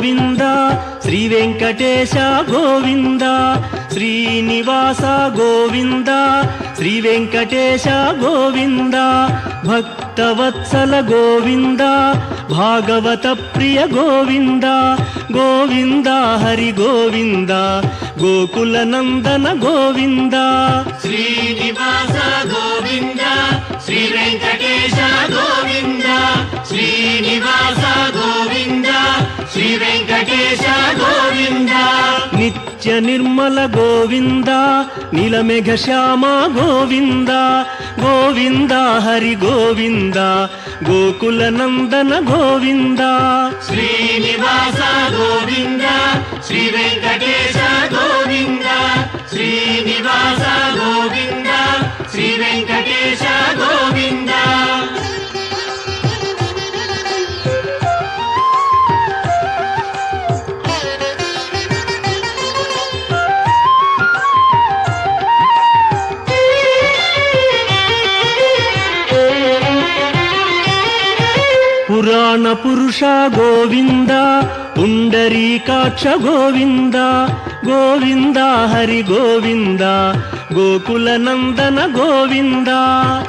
గోవింద శ్రీ వెంకటేశ గోవింద శ్రీనివాస గోవింద శ్రీ వెంకటేశ గోవింద భక్తవత్సల గోవింద భాగవత ప్రియ గోవింద గోవింద హరి గోవింద గోకుల నందన గోవింద శ్రీనివాస గోవింద శ్రీ వెంకటేశ గోవింద శ్రీనివాస గోవింద శ్రీ వెంకటేశ గోవింద నిత్య నిర్మల గోవింద నీలమేఘ శ్యామ గోవింద గోవింద హరి గోవింద గోకుల నందన గోవింద శ్రీనివాస గోవింద శ్రీ వెంకటేశ గోవింద శ్రీనివాస గోవింద శ్రీ వెంకటేశ గోవింద పురాణ పురుష గోవింద పుండరీకాక్ష గోవింద గోవింద హరి గోవింద గోకుల నందన గోవింద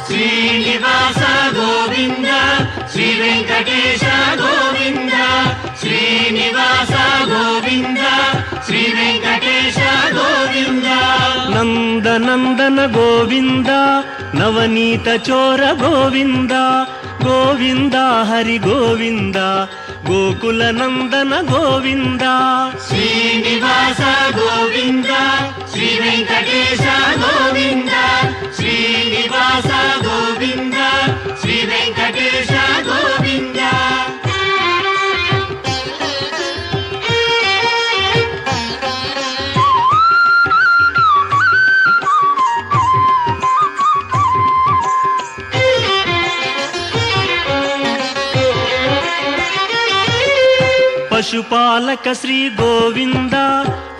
శ్రీనివాస గోవింద శ్రీ వెంకటేశ గోవింద శ్రీనివాస గోవింద శ్రీ వెంకటేశ గోవింద నందనందన గోవింద నవనీత చోర గోవింద గోవింద హరి గోవింద గోకుల నందన గోవింద శ్రీనివాస గోవింద శ్రీ వెంకటేశ గోవింద శ్రీనివాస గోవింద శ్రీ వెంకటేశ గోవింద పశుపాలక శ్రీ గోవింద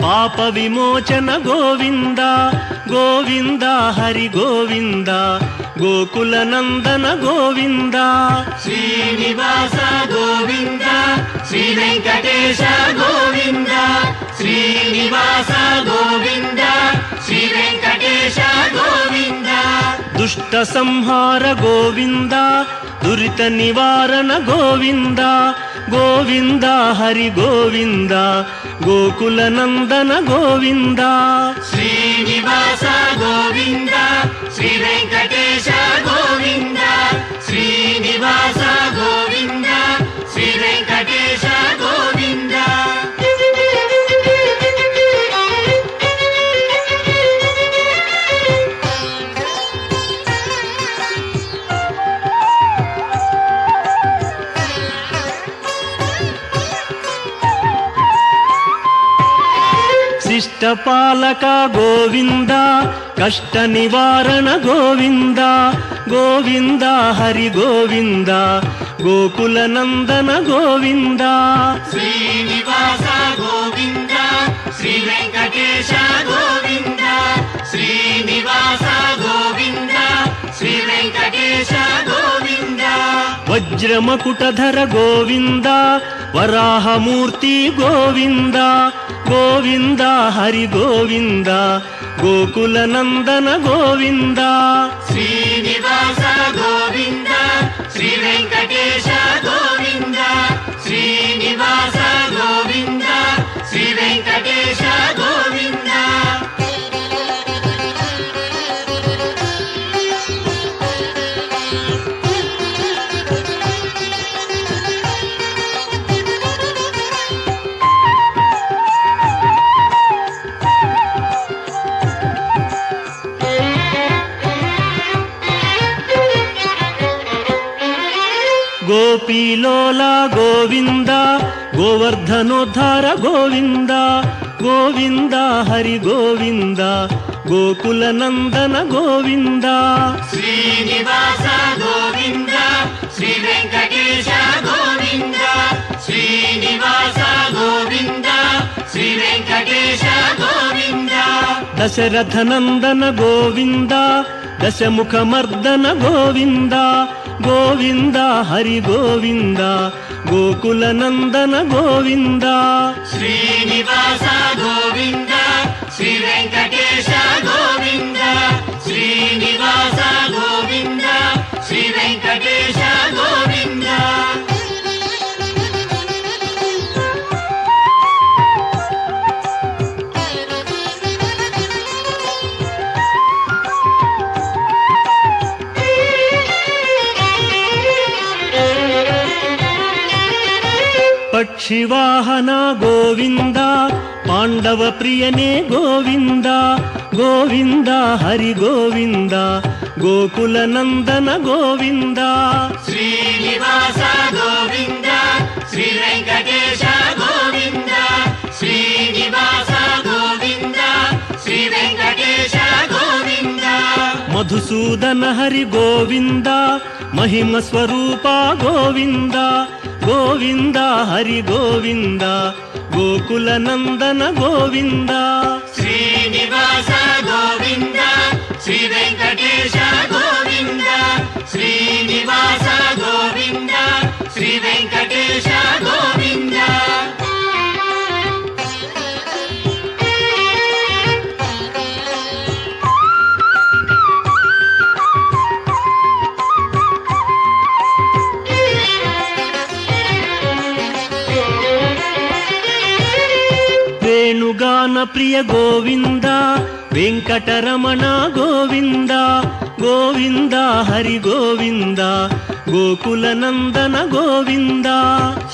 పాప విమోచన గోవింద గోవింద హరి గోవింద గోకుల నందన గోవింద శ్రీనివాస గోవింద శ్రీ వెంకటేశ గోవింద శ్రీనివాస గోవింద శ్రీ వెంకటేశ గోవింద దుష్ట సంహార గోవింద దురిత నివారణ గోవింద గోవింద హరి గోవింద గోకుల నందన గోవింద శ్రీనివాస గోవింద శ్రీ వెంకటేశ గోవింద శ్రీనివాస గోవింద శ్రీ వెంకటేశ గోవింద శిష్టపాలక గోవింద కష్ట నివారణ గోవింద గోవింద హరి గోవింద గోకుల నందన గోవింద శ్రీనివాస గోవింద శ్రీ వెంకటేశ గోవింద శ్రీనివాస గోవింద శ్రీ వెంకటేశ గోవింద వజ్రమకుటధర గోవింద వరాహమూర్తి గోవింద గోవింద హరి గోవింద గోకుల నందన గోవింద శ్రీనివాస గోవింద శ్రీ వెంకటేశ గోవింద శ్రీనివాస గోవింద శ్రీ వెంకటేశ గోవింద గోపీలోల గోవింద గోవర్ధనోద్ధార గోవింద గోవింద హరి గోవింద గోకుల నందన గోవింద శ్రీనివాస గోవింద శ్రీ వెంకటేశ గోవింద శ్రీనివాస గోవింద శ్రీ వెంకటేశ గోవింద దశరథ నందన గోవింద దశముఖ మర్దన గోవింద గోవింద హరి గోవింద ಗೋಕುಲ ನಂದನ ಗೋವಿಂದ ಶ್ರೀನಿವಾಸ ಗೋವಿಂದ ಶ್ರೀ ವೆಂಕಟೇಶ ಗೋವಿಂದ ಶ್ರೀನಿವಾಸ ಗೋವಿಂದ ಶ್ರೀ ವೆಂಕಟೇಶ ಗೋವಿಂದ ಪಕ್ಷಿವಾಹನ ಗೋವಿಂದ ಪಾಂಡವ ಪ್ರಿಯನೇ ಗೋವಿಂದ ಗೋವಿಂದ ಹರಿ ಗೋವಿಂದ ಗೋಕುಲ ನಂದನ ಗೋವಿಂದ ಶ್ರೀನಿವಾಸ ಗೋವಿಂದ ಶ್ರೀ ವೆಂಕಟೇಶ ಗೋವಿಂದ ಶ್ರೀನಿವಾಸ ಗೋವಿಂದ ಶ್ರೀ ವೆಂಕಟೇಶ ಗೋವಿಂದ ಮಧುಸೂದನ ಹರಿ ಗೋವಿಂದ ಮಹಿಮ ಸ್ವರೂಪ ಗೋವಿಂದ ಗೋವಿಂದ ಹರಿ ಗೋವಿಂದ ಗೋಕುಲ ನಂದನ ಗೋವಿಂದ ಶ್ರೀನಿವಾಸ ಗೋವಿಂದ ಶ್ರೀ ವೆಂಕಟೇಶ ಗೋವಿಂದ ಶ್ರೀನಿವಾಸ ಗೋವಿಂದ ಶ್ರೀ ವೆಂಕಟೇಶ ಗೋವಿಂದ ವೇಣುಗಾನ ಪ್ರಿಯ ಗೋವಿಂದ ವೆಂಕಟರಮಣ ಗೋವಿಂದ ಗೋವಿಂದ ಹರಿ ಗೋವಿಂದ ಗೋಕುಲ ನಂದನ ಗೋವಿಂದ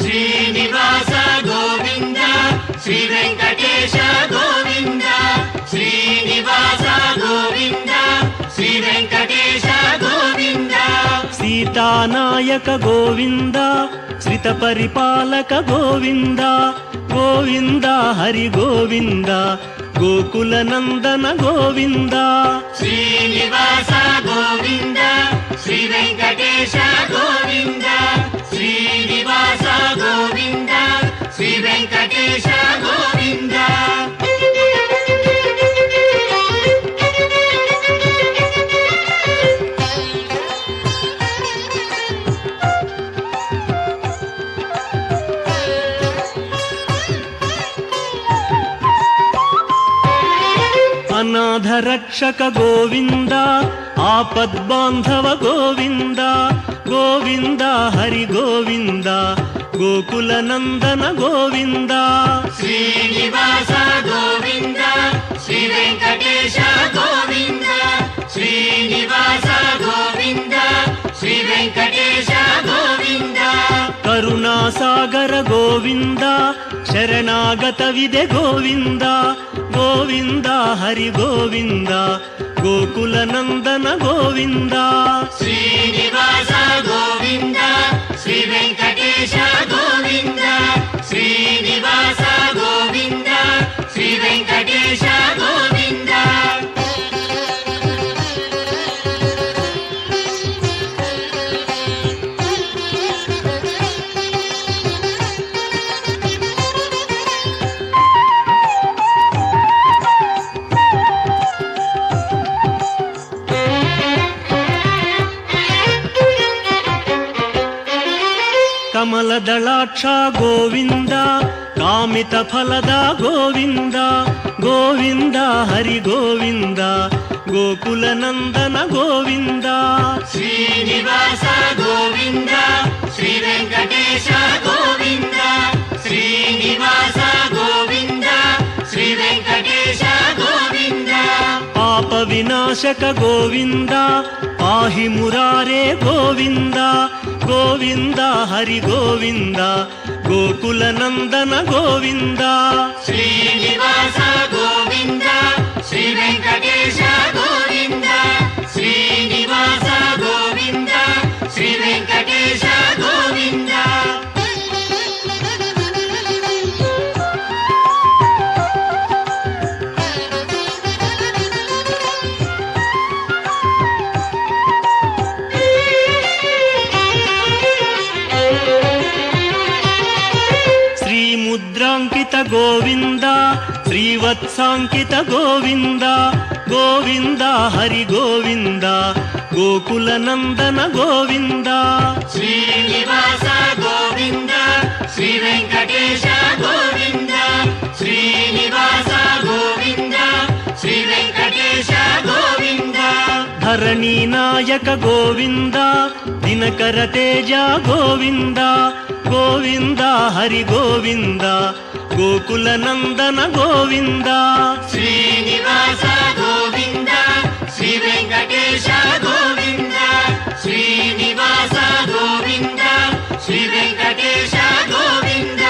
ಶ್ರೀನಿವಾಸ ಗೋವಿಂದ ಶ್ರೀ ವೆಂಕಟೇಶ ಗೋವಿಂದ ಶ್ರೀನಿವಾಸ ಗೋವಿಂದ ಶ್ರೀ ವೆಂಕಟೇಶ ಗೋವಿಂದ ಸೀತಾನಾಯಕ ಗೋವಿಂದ ಶ್ರಿತ ಪರಿಪಾಲಕ ಗೋವಿಂದ ಗೋವಿಂದ ಹರಿ ಗೋವಿಂದ ಗೋಕುಲ ನಂದನ ಗೋವಿಂದ ಶ್ರೀನಿವಾಸ ಗೋವಿಂದ ಶ್ರೀ ವೆಂಕಟೇಶ ಗೋವಿಂದ ಶ್ರೀನಿವಾಸ ಗೋವಿಂದ ಶ್ರೀ ವೆಂಕಟೇಶ ಗೋವಿಂದ ಅನಾಥ ರಕ್ಷಕ ಗೋವಿಂದ ಆಪದ್ಬಾಂಧವ ಗೋವಿಂದ ಗೋವಿಂದ ಹರಿ ಗೋವಿಂದ ಗೋಕುಲ ನಂದನ ಗೋವಿಂದ ಶ್ರೀನಿವಾಸ ಗೋವಿಂದ ಶ್ರೀ ವೆಂಕಟೇಶ ಗೋವಿಂದ ಶ್ರೀನಿವಾಸ ಗೋವಿಂದ ಶ್ರೀ ವೆಂಕಟೇಶ ಗೋವಿಂದ ಕರುಣಾಸಾಗರ ಗೋವಿಂದ ಶರಣಾಗತವಿದೆ ಗೋವಿಂದ ಗೋವಿಂದ ಹರಿ ಗೋವಿಂದ ಗೋಕುಲ ನಂದನ ಗೋವಿಂದ ಶ್ರೀನಿವಾಸ ಗೋವಿಂದ ಶ್ರೀ ವೆಂಕಟೇಶ ಗೋವಿಂದ ಶ್ರೀನಿವಾಸ ಗೋವಿಂದ ಶ್ರೀ ವೆಂಕಟೇಶ ಗೋವಿಂದ ಕಮಲದಳಾಕ್ಷ ಗೋವಿಂದ ಕಾಮಿತ ಫಲದ ಗೋವಿಂದ ಗೋವಿಂದ ಹರಿ ಗೋವಿಂದ ಗೋಕುಲ ನಂದನ ಗೋವಿಂದ ಶ್ರೀನಿವಾಸ ಗೋವಿಂದ ಶ್ರೀ ವೆಂಕಟೇಶ ಗೋವಿಂದ ಶ್ರೀನಿವಾಸ ಗೋವಿಂದ ಶ್ರೀ ವೆಂಕಟೇಶ ಗೋವಿಂದ ಪಾಪ ವಿನಾಶಕ ಗೋವಿಂದ ಪಾಹಿ ಮುರಾರೇ ಗೋವಿಂದ ಗೋವಿಂದ ಹರಿ ಗೋವಿಂದ ಗೋಕುಲ ನಂದನ ಗೋವಿಂದ ಶ್ರೀನಿವಾಸ ಗೋವಿಂದ ಶ್ರೀ ವೆಂಕಟೇಶ ಗೋವಿಂದ ಶ್ರೀನಿವಾಸ ಗೋವಿಂದ ಶ್ರೀ ವೆಂಕಟೇಶ ಗೋವಿಂದ ಮುದ್ರಾಂಕಿತ ಗೋವಿಂದ ಶ್ರೀವತ್ಸಾಂಕಿತ ಗೋವಿಂದ ಗೋವಿಂದ ಹರಿ ಗೋವಿಂದ ಗೋಕುಲ ನಂದನ ಗೋವಿಂದ ಶ್ರೀನಿವಾಸ ಗೋವಿಂದ ಶ್ರೀ ವೆಂಕಟೇಶ ಗೋವಿಂದ ಶ್ರೀನಿವಾಸ ಗೋವಿಂದ ಶ್ರೀ ವೆಂಕಟೇಶ ಗೋವಿಂದ ಧರಣಿ ನಾಯಕ ಗೋವಿಂದ ದಿನಕರ ತೇಜ ಗೋವಿಂದ ಗೋವಿಂದ ಹರಿ ಗೋವಿಂದ ಗೋಕುಲ ನಂದನ ಗೋವಿಂದ ಶ್ರೀನಿವಾಸ ಗೋವಿಂದ ಶ್ರೀ ವೆಂಕಟೇಶ ಗೋವಿಂದ ಶ್ರೀನಿವಾಸ ಗೋವಿಂದ ಶ್ರೀ ವೆಂಕಟೇಶ ಗೋವಿಂದ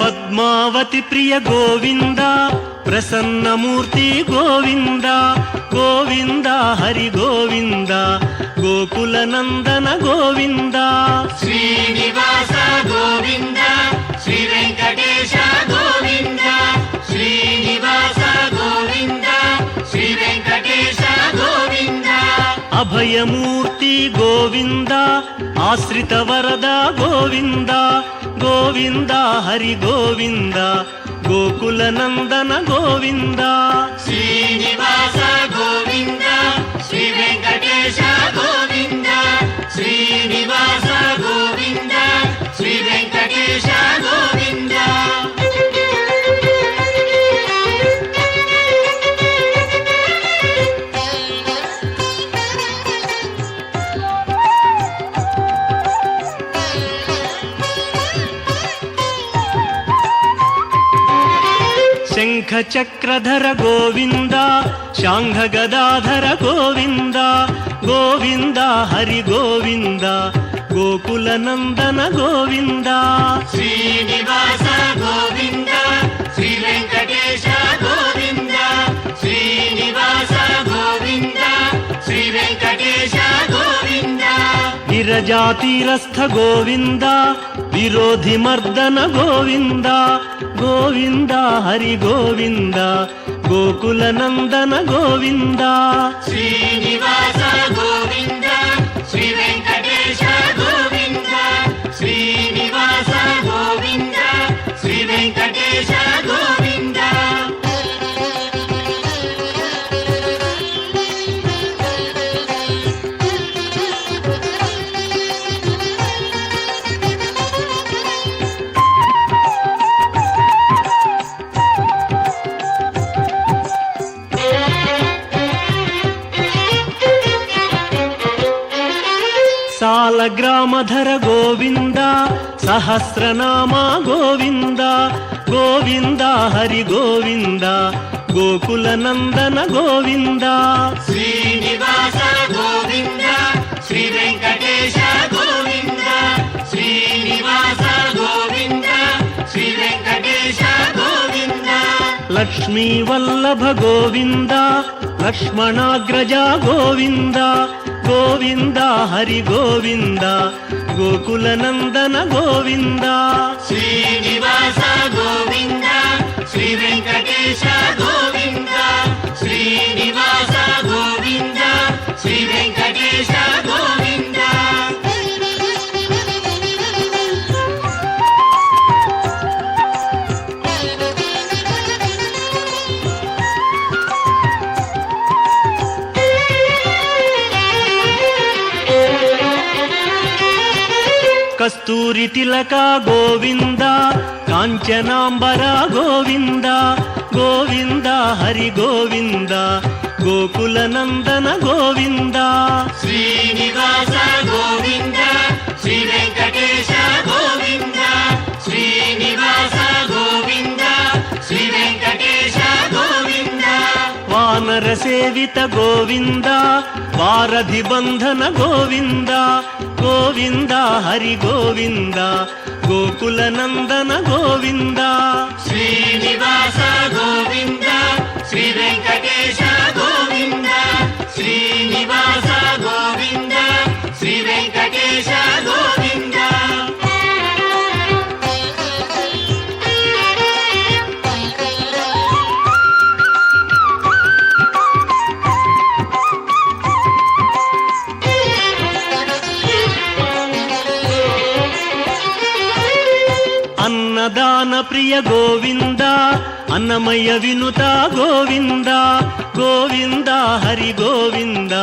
ಪದ್ಮಾವತಿ ಪ್ರಿಯ ಗೋವಿಂದ ಪ್ರಸನ್ನ ಮೂರ್ತಿ ಗೋವಿಂದ ಗೋವಿಂದ ಹರಿ ಗೋವಿಂದ ಗೋಕುಲ ನಂದನ ಗೋವಿಂದ ಶ್ರೀನಿವಾಸ ಗೋವಿಂದ ಶ್ರೀ ವೆಂಕಟೇಶ ಗೋವಿಂದ ಶ್ರೀನಿವಾಸ ಗೋವಿಂದ ಶ್ರೀ ವೆಂಕಟೇಶ ಗೋವಿಂದ ಅಭಯಮೂರ್ತಿ ಗೋವಿಂದ ಆಶ್ರಿತ ವರದ ಗೋವಿಂದ ಗೋವಿಂದ ಹರಿ ಗೋವಿಂದ ಗೋಕುಲ ನಂದನ ಗೋವಿಂದ ಶ್ರೀನಿವಾಸ ಗೋವಿಂದ ಶ್ರೀ ವೆಂಕಟೇಶ ಗೋವಿಂದ ಶ್ರೀನಿವಾಸ ಗೋವಿಂದ ಶ್ರೀ ವೆಂಕಟೇಶ ಗೋವಿಂದ ಶಂಖ ಚಕ್ರಧರ ಗೋವಿಂದ ಶಾಂಘ ಗದಾಧರ ಗೋವಿಂದ ಗೋವಿಂದ ಹರಿ ಗೋವಿಂದ ಗೋಕುಲ ನಂದನ ಗೋವಿಂದ ಶ್ರೀನಿವಾಸ ಗೋವಿಂದ ಶ್ರೀ ವೆಂಕಟೇಶ ಗೋವಿಂದ ಶ್ರೀನಿವಾಸ ಗೋವಿಂದ ಶ್ರೀ ವೆಂಕಟೇಶ ಗೋವಿಂದ ವಿರಜಾತೀರಸ್ಥ ಗೋವಿಂದ ವಿರೋಧಿ ಮರ್ದನ ಗೋವಿಂದ ಗೋವಿಂದ ಹರಿ ಗೋವಿಂದ ಗೋಕುಲ ನಂದನ ಗೋವಿಂದ ಶ್ರೀನಿವಾಸ ಗೋವಿಂದ ಶ್ರೀ ವೆಂಕಟೇಶ ಗೋವಿಂದ ಶ್ರೀನಿವಾಸ ಗೋವಿಂದ ಶ್ರೀ ವೆಂಕಟೇಶ ಗೋವಿಂದ ಸಾಲಗ್ರಾಮಧರ ಗೋವಿಂದ ಸಹಸ್ರನಾಮ ಗೋವಿಂದ ಗೋವಿಂದ ಹರಿ ಗೋವಿಂದ ಗೋಕುಲ ನಂದನ ಗೋವಿಂದ ಶ್ರೀನಿವಾಸ ಗೋವಿಂದ ಶ್ರೀ ವೆಂಕಟೇಶ ಗೋವಿಂದ ಶ್ರೀನಿವಾಸ ಗೋವಿಂದ ಶ್ರೀ ವೆಂಕಟೇಶ ಗೋವಿಂದ ಲಕ್ಷ್ಮೀ ವಲ್ಲಭ ಗೋವಿಂದ ಲಕ್ಷ್ಮಣಾಗ್ರಜ ಗೋವಿಂದ ಗೋವಿಂದ ಹರಿ ಗೋವಿಂದ ಗೋಕುಲ ನಂದನ ಗೋವಿಂದ ಶ್ರೀನಿವಾಸ ಗೋವಿಂದ ಶ್ರೀ ವೆಂಕಟೇಶ ಗೋವಿಂದ ಶ್ರೀನಿವಾಸ ಗೋವಿಂದ ಶ್ರೀ ವೆಂಕಟೇಶ ಗೋವಿಂದ ಕಸ್ತೂರಿ ತಿಲಕ ಗೋವಿಂದ ಕಾಂಚನಾಂಬರ ಗೋವಿಂದ ಗೋವಿಂದ ಹರಿ ಗೋವಿಂದ ಗೋಕುಲ ನಂದನ ಗೋವಿಂದ ಶ್ರೀನಿವಾಸ ಗೋವಿಂದ ಶ್ರೀ ವೆಂಕಟೇಶ ಗೋವಿಂದ ಶ್ರೀನಿವಾಸ ಗೋವಿಂದ ಶ್ರೀ ವೆಂಕಟೇಶ ಗೋವಿಂದ ವಾನರ ಸೇವಿತ ಗೋವಿಂದ ವಾರಧಿ ಬಂಧನ ಗೋವಿಂದ ಗೋವಿಂದ ಹರಿ ಗೋವಿಂದ ಗೋಕುಲ ನಂದನ ಗೋವಿಂದ ಶ್ರೀನಿವಾಸ ಗೋವಿಂದ ಶ್ರೀ ವೆಂಕಟೇಶ ಗೋವಿಂದ ಶ್ರೀನಿವಾಸ ಗೋವಿಂದ ಶ್ರೀ ವೆಂಕಟೇಶ ಗೋವಿಂದ ప్రియ గోవింద అన్నమయ్య వినుత గోవింద గోవింద హరి గోవింద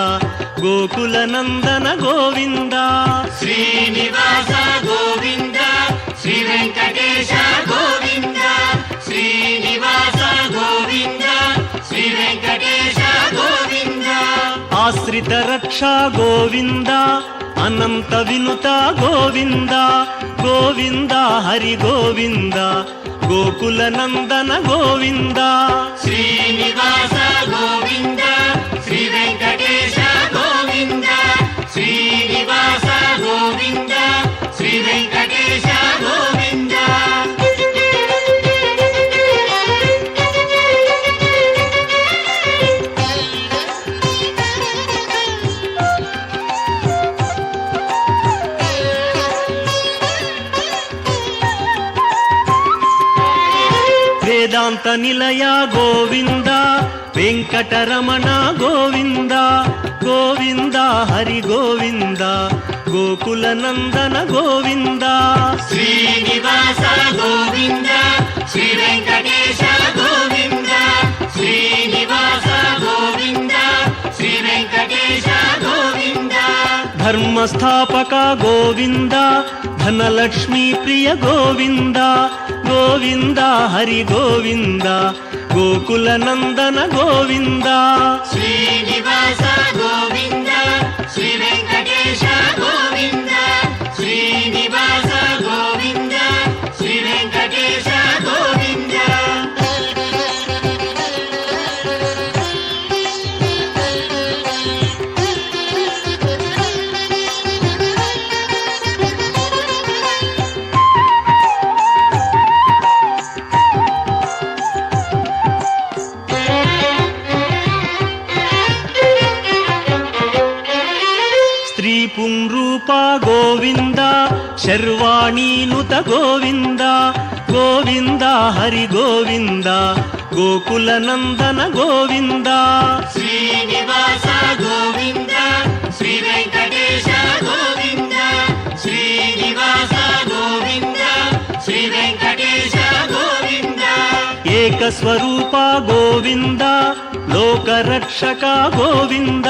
గోకుల నందన గోవింద శ్రీనివాస గోవింద శ్రీ వెంకటేశ గోవింద శ్రీనివాస గోవింద శ్రీ వెంకటేశ గోవింద ఆశ్రిత రక్ష గోవింద అనంత వినుత గోవింద గోవింద హరి గోవింద గోకుల నందన గోవింద శ్రీనివాస గోవింద శ్రీ వెంకటేశ గోవింద శ్రీనివాస గోవింద శ్రీ వెంకటేశ గోవింద వేదాంత నిలయ గోవింద వెంకటరమణ గోవింద గోవింద హరి గోవింద గోకుల నందన గోవింద శ్రీనివాస గోవింద శ్రీ వెంకటేశ గోవింద శ్రీనివాస గోవింద శ్రీ వెంకటేశ గోవింద ధర్మస్థాపక గోవింద ధనలక్ష్మీ ప్రియ గోవింద గోవింద హరి గోవింద గోకుల నందన గోవింద శ్రీనివాస గోవింద శ్రీ వెంకటేశ గోవింద శ్రీనివాస గోవింద శ్రీ వెంకటేశ గోవింద స్త్రీ పుంరూప గోవింద శర్వాణీనుత గోవింద గోవింద హరి గోవింద గోకుల నందన గోవింద శ్రీనివాస గోవింద శ్రీ వెంకటేశ గోవింద శ్రీనివాస గోవింద శ్రీ వెంకటేశ గోవింద ఏకస్వరూప గోవింద లోకరక్షక గోవింద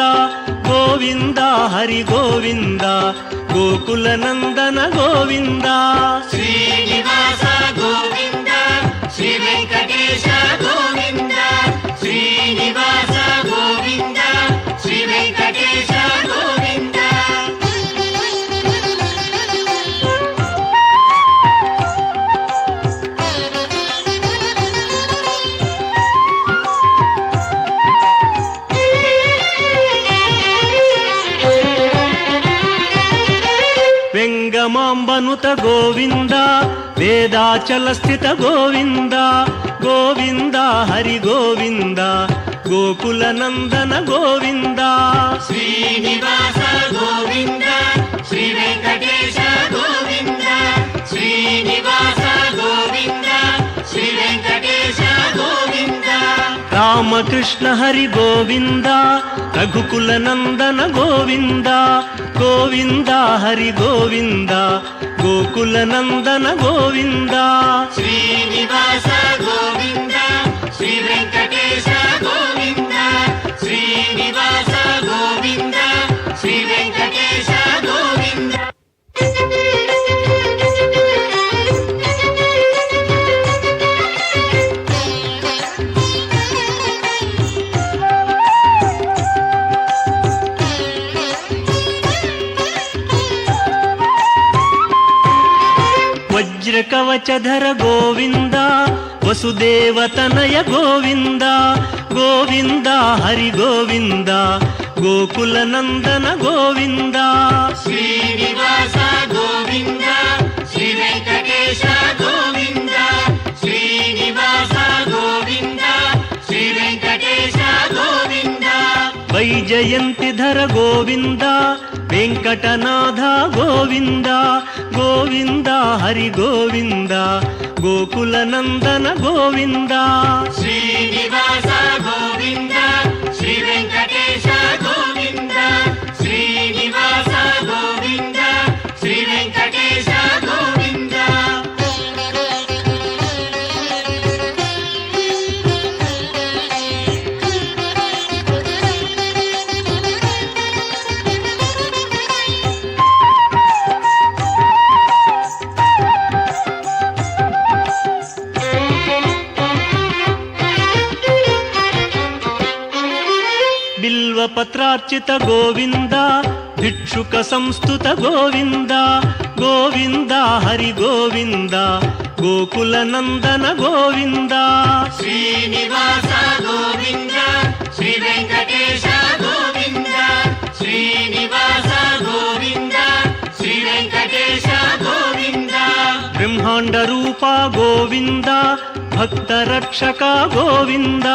గోవింద హరి గోవింద గోకుల నందన గోవింద శ్రీనివాస గోవింద శ్రీ వెంకటేశ గోవింద శ్రీనివాస గోవింద శ్రీ వెంకటేశ గోవింద వెంగమాంబనుత గోవింద వేదాచల స్థిత గోవింద గోవింద హరి గోవింద గోకుల నందన గోవింద శ్రీనివాస గోవింద శ్రీ వెంకటేశ గోవింద శ్రీనివాస గోవింద శ్రీ వెంకటేశ గోవింద రామకృష్ణ హరి గోవింద రఘుకుల నందన గోవింద గోవింద హరి గోవింద గోకుల నందన గోవింద శ్రీనివాస గోవింద శ్రీ వెంకటేశ గోవింద శ్రీనివాస గోవింద శ్రీ వెంకటేశ గోవింద వజ్రకవచధర గోవింద వసుదేవతనయ గోవింద గోవింద హరి గోవింద గోకుల నందన గోవింద శ్రీనివాస గోవింద శ్రీ వెంకటేశ గోవింద శ్రీనివాస గోవింద శ్రీ వెంకటేశ గోవింద వైజయంతిధర గోవింద వెంకటనాథ గోవింద గోవింద హరి గోవింద గోకుల నందన గోవింద శ్రీనివాస గోవింద శ్రీ వెంకటేశ గోవింద శ్రీనివాస గోవింద శ్రీ వెంకటేశ గోవింద బిల్వ పత్రార్చిత గోవింద భిక్షుక సంస్థుత గోవింద గోవింద హరి గోవింద గోకుల నందన గోవింద శ్రీనివాస గోవింద శ్రీ వెంకటేశ గోవింద శ్రీనివాస గోవింద శ్రీ వెంకటేశ గోవింద బ్రహ్మాండ రూప గోవింద భక్త రక్షక గోవింద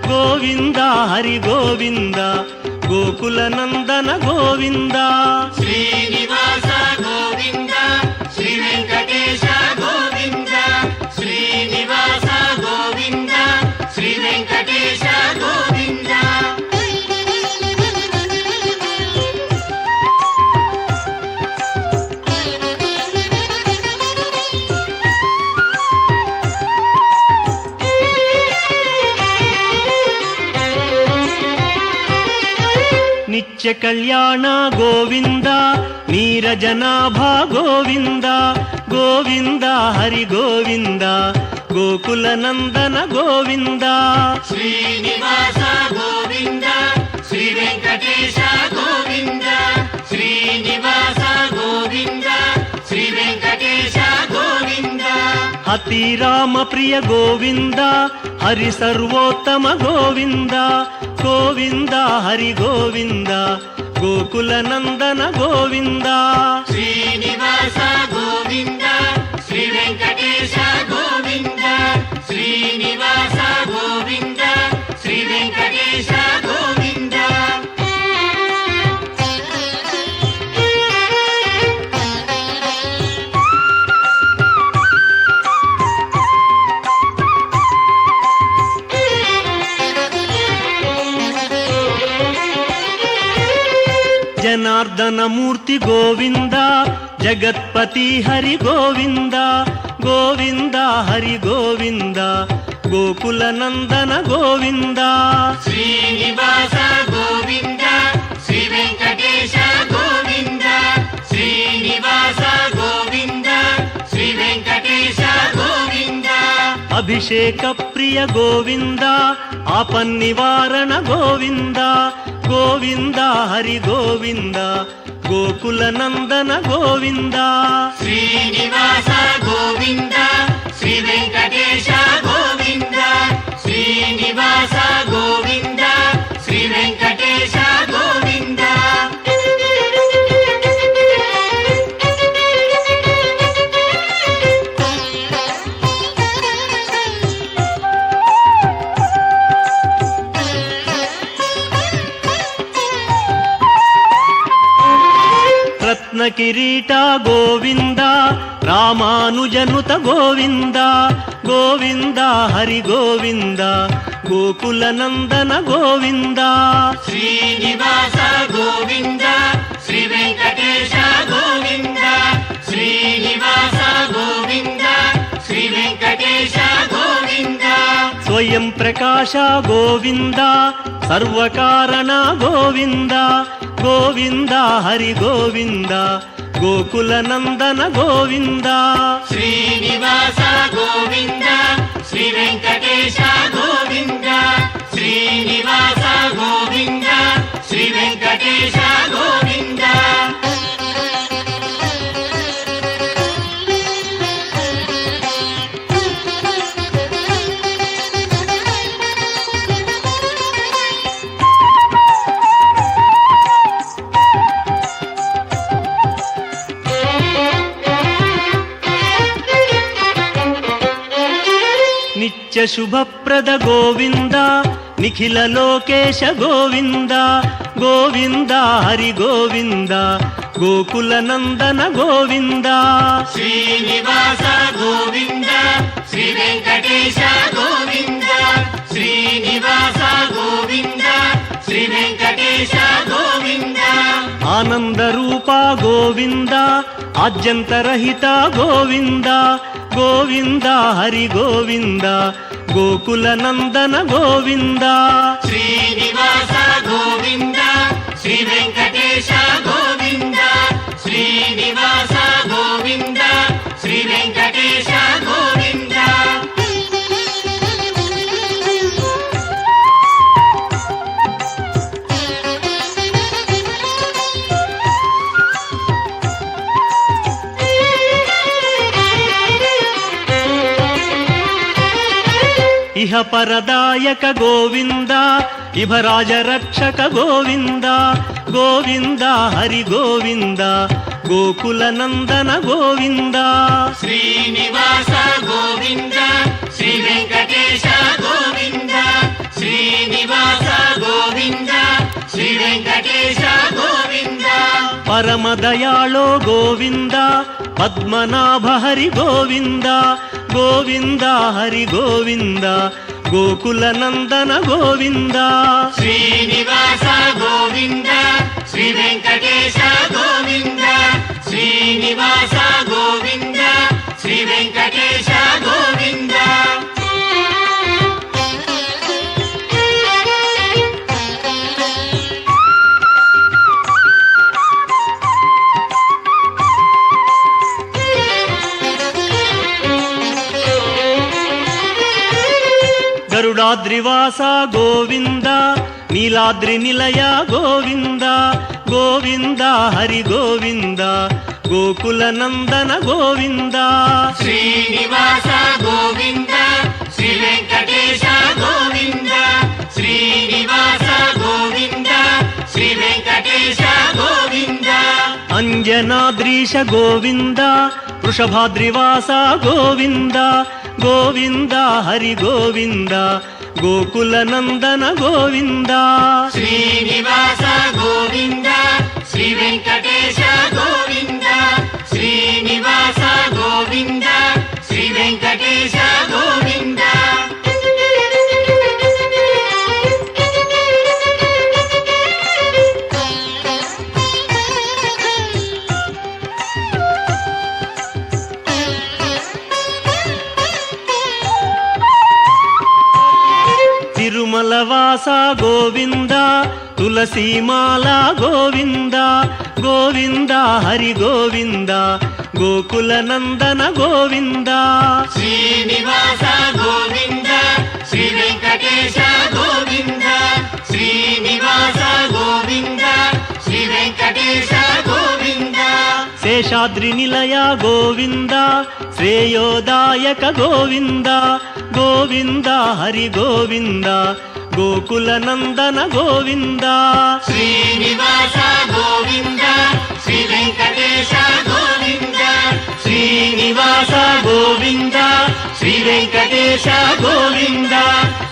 గోవింద హరి గోవింద గోకుల నందన గోవింద శ్రీనివాస గోవింద శ్రీ వెంకటేశ గోవింద శ్రీనివాస గోవింద శ్రీ వెంకటేశ గోవింద నిత్య కళ్యాణ గోవింద నీరజనాభ గోవింద గోవింద హరి గోవింద గోకుల నందన గోవింద శ్రీనివాస గోవింద శ్రీ వెంకటేశ గోవింద శ్రీనివాస గోవింద శ్రీ వెంకటేశ గోవింద అతి రామ ప్రియ గోవింద హరి సర్వోత్తమ గోవింద గోవింద హరి గోవింద గోకుల నందన గోవింద శ్రీనివాస గోవింద శ్రీ వెంకటేశ గోవింద శ్రీనివాస గోవింద శ్రీ వెంకటేశ గోవింద జనార్దన మూర్తి గోవింద జగత్పతి హరి గోవింద గోవింద హరి గోవింద గోకుల నందన గోవింద శ్రీనివాస గోవింద శ్రీ వెంకటేశ గోవింద శ్రీనివాస గోవింద శ్రీ వెంకటేశ గోవింద అభిషేక ప్రియ గోవింద ఆపన్నివారణ గోవింద గోవింద హరి గోవింద గోకుల నందన గోవింద శ్రీనివాస గోవింద శ్రీ వెంకటేశ గోవింద శ్రీనివాస గోవింద శ్రీ వెంకటేశ గోవింద రత్న కిరీట గోవింద రామానుజనుత గోవింద గోవింద హరి గోవింద గోకుల నందన గోవింద శ్రీనివాస గోవింద శ్రీ వెంకటేశ గోవింద శ్రీనివాస గోవింద శ్రీ వెంకటేశ గోవింద స్వయం ప్రకాశ గోవింద సర్వకారణ గోవింద గోవింద హరి గోవింద గోకుల నందన గోవింద శ్రీనివాస గోవింద శ్రీ వెంకటేశ గోవింద శ్రీనివాస గోవింద శ్రీ వెంకటేశ గోవింద నిత్య శుభప్రద గోవింద నిఖిల లోకేశ గోవింద గోవింద హరి గోవింద గోకుల నందన గోవింద శ్రీనివాస గోవింద శ్రీ వెంకటేశ గోవింద శ్రీనివాస గోవింద శ్రీ వెంకటేశ గోవింద ఆనంద రూప గోవింద ఆద్యంతరహిత గోవింద గోవింద హరి గోవింద గోకుల నందన గోవింద శ్రీనివాస గోవింద శ్రీ వెంకటేశ గోవింద శ్రీనివాస గోవింద శ్రీ వెంకటేశ గోవింద ఇహ పరదాయక గోవింద ఇభరాజ రక్షక గోవింద గోవింద హరి గోవింద గోకుల నందన గోవింద శ్రీనివాస గోవింద శ్రీ వెంకటేశ గోవింద శ్రీనివాస గోవింద శ్రీ వెంకటేశ గోవింద పరమదయాళో గోవింద పద్మనాభ హరి గోవింద గోవింద హరి గోవింద గోకుల నందన గోవింద శ్రీనివాస గోవింద శ్రీ వెంకటేశ గోవింద శ్రీనివాస గోవింద శ్రీ వెంకటేశ గోవింద గరుడాద్రివాస గోవింద నీలాద్రి నిలయ గోవింద గోవింద హరి గోవింద గోకుల నందన గోవింద శ్రీనివాస గోవింద శ్రీ వెంకటేశ గోవింద శ్రీనివాస గోవింద శ్రీ వెంకటేశ గోవింద అంజనాద్రీశ గోవింద వృషభాద్రివాస గోవింద గోవింద హరి గోవింద గోకుల నందన గోవింద శ్రీనివాస గోవింద శ్రీ వెంకటేశ గోవింద శ్రీనివాస గోవింద శ్రీ వెంకటేశ గోవింద తిరుమలవాస గోవింద తులసీమాల గోవింద గోవింద హరి గోవింద గోకుల నందన గోవింద శ్రీనివాస గోవింద శ్రీ వెంకటేశ గోవింద శ్రీనివాస గోవింద శ్రీ వెంకటేశ గోవింద శేషాద్రి నిలయ గోవింద శ్రేయోదాయక గోవింద గోవింద హరి గోవింద గోకుల నందన గోవింద శ్రీనివాస గోవింద శ్రీ వెంకటేశ గోవింద శ్రీనివాస గోవింద శ్రీ వెంకటేశ గోవింద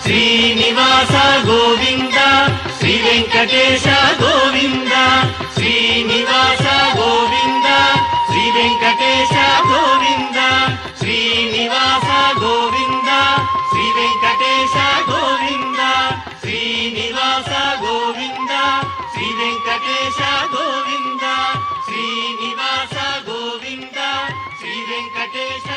శ్రీనివాస గోవింద శ్రీ వెంకటేశ గోవింద శ్రీనివాస గోవింద శ్రీ వెంకటేశ గోవింద శ్రీనివాస గోవింద శ్రీ వెంకటేశ గోవింద శ్రీనివాస గోవింద శ్రీ వెంకటేశ గోవింద శ్రీనివాస గోవింద శ్రీ వెంకటేశ